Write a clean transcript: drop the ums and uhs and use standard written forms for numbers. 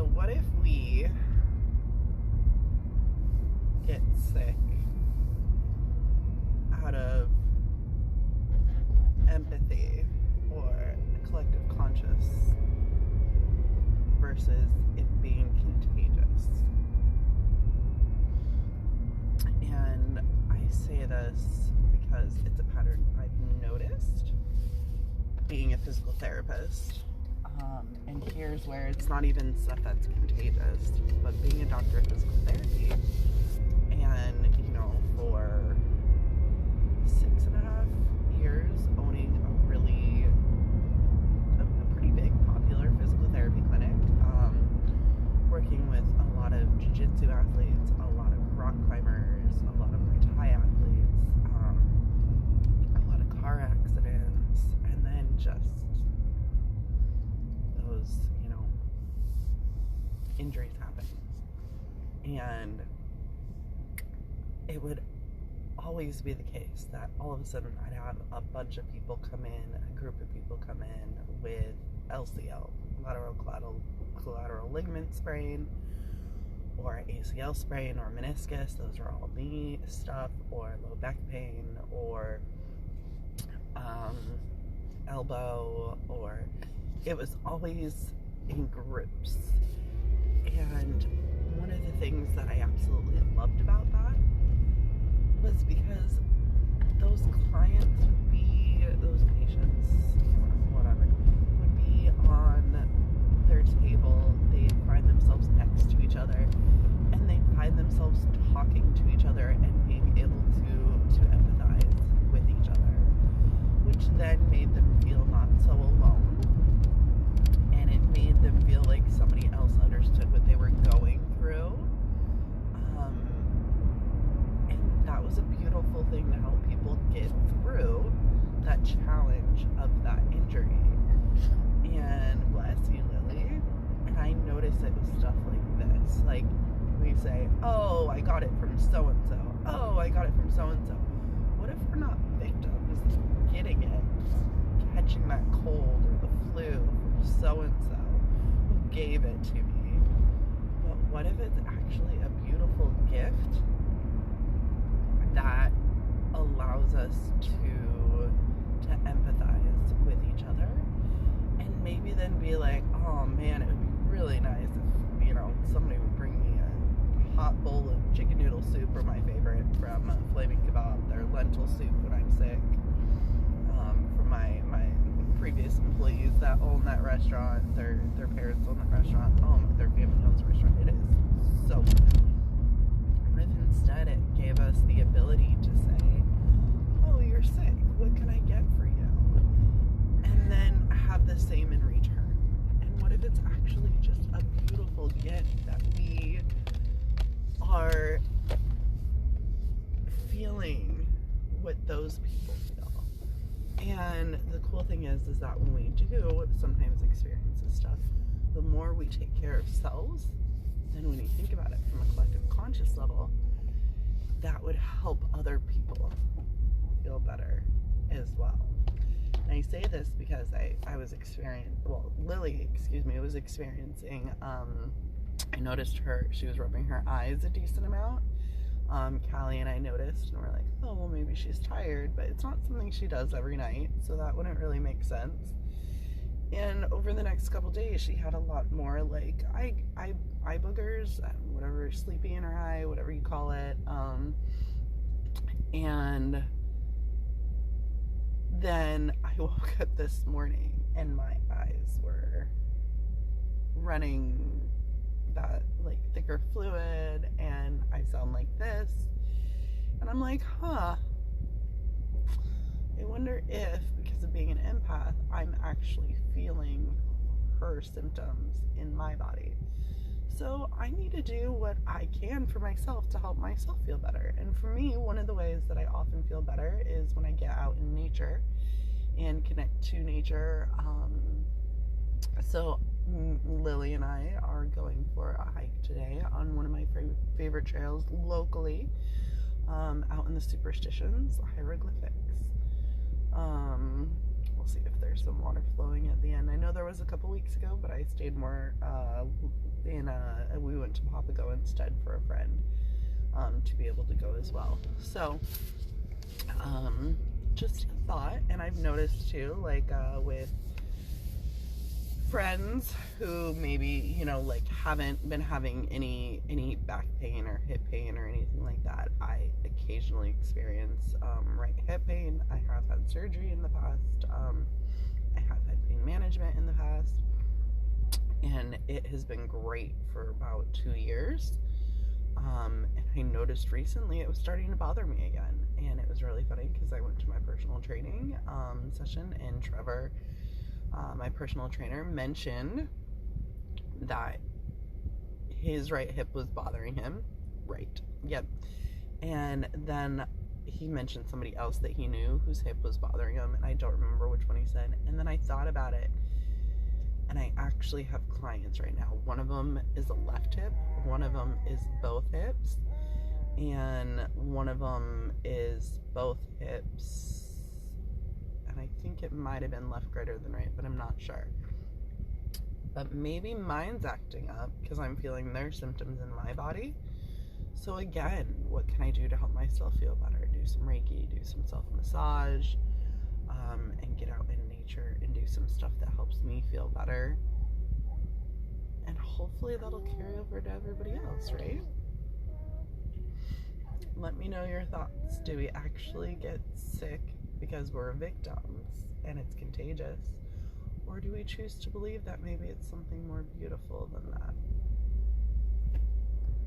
So what if we get sick out of empathy or a collective conscious versus it being contagious? And I say this because it's a pattern I've noticed being a physical therapist. And here's where it's not even stuff that's contagious, but being a doctor of physical therapy, and for 6.5 years owning a pretty big popular physical therapy clinic, working with a lot of jiu-jitsu athletes, a lot of rock climbers, a lot of Muay Thai athletes, a lot of car accidents, and then just those, injuries happen. And it would always be the case that all of a sudden I'd have a bunch of people come in, a group of people come in with LCL, lateral collateral ligament sprain, or ACL sprain, or meniscus. Those are all knee stuff, or low back pain, or elbow, or it was always in groups. And one of the things that I absolutely loved about that was because those clients would be, those patients, whatever, would be on their table. They'd find themselves next to each other, and they'd find themselves talking to each other and being able to empathize with each other, which then made them feel not so alone. And it made them feel like somebody else understood what they were going through. And that was a beautiful thing to help people get through that challenge of that injury. And bless you, Lily. And I noticed it with stuff like this. Like, we say, oh, I got it from so-and-so. Oh, I got it from so-and-so. What if we're not victims getting it, catching that cold or the flu from so-and-so who gave it to me? But what if it's actually a beautiful gift that allows us to empathize with each other, and maybe then be like, oh man, it would be really nice if somebody would bring me a hot bowl of chicken noodle soup, or my favorite from Flaming Kebab, their lentil soup when I'm sick, from my previous employees that own that restaurant. Their parents own that restaurant. Their family owns the restaurant. It is so good. What if instead it gave us the ability to say, oh, you're sick, what can I get for you? And then have the same in return. And what if it's actually just a beautiful gift that we are feeling what those people feel? And the cool thing is that when we do sometimes experience this stuff, the more we take care of selves, then when you think about it from a collective conscious level, that would help other people feel better as well. And I say this because I was Lily was experiencing, I noticed she was rubbing her eyes a decent amount. Callie and I noticed, and we're like, oh, well, maybe she's tired, but it's not something she does every night, so that wouldn't really make sense. And over the next couple days, she had a lot more like eye boogers, whatever, sleepy in her eye, whatever you call it. And then I woke up this morning and my eyes were running that like thicker fluid, and I sound like this. And I'm like, I wonder if, because of being an empath, I'm actually feeling her symptoms in my body. So I need to do what I can for myself to help myself feel better. And for me, one of the ways that I often feel better is when I get out in nature and connect to nature. So Lily and I are going for a hike today on one of my favorite trails locally, out in the Superstitions, hieroglyphics. we'll see if there's some water flowing at the end. I know there was a couple weeks ago, but I stayed more we went to Papago instead for a friend to be able to go as well. So just a thought. And I've noticed too, like with friends who maybe, you know, like haven't been having any back pain or hip pain or anything like that. I occasionally experience right hip pain. I have had surgery in the past. I have had pain management in the past, and it has been great for about 2 years. And I noticed recently it was starting to bother me again, and it was really funny because I went to my personal training session, and Trevor, my personal trainer, mentioned that his right hip was bothering him. Right. Yep. And then he mentioned somebody else that he knew whose hip was bothering him, and I don't remember which one he said. And then I thought about it, and I actually have clients right now. One of them is a left hip, one of them is both hips, and one of them is both hips. And I think it might have been left greater than right, but I'm not sure. But maybe mine's acting up because I'm feeling their symptoms in my body. So again, what can I do to help myself feel better? Do some Reiki, do some self-massage, and get out in nature and do some stuff that helps me feel better. And hopefully that'll carry over to everybody else, right? Let me know your thoughts. Do we actually get sick because we're victims and it's contagious? Or do we choose to believe that maybe it's something more beautiful than that?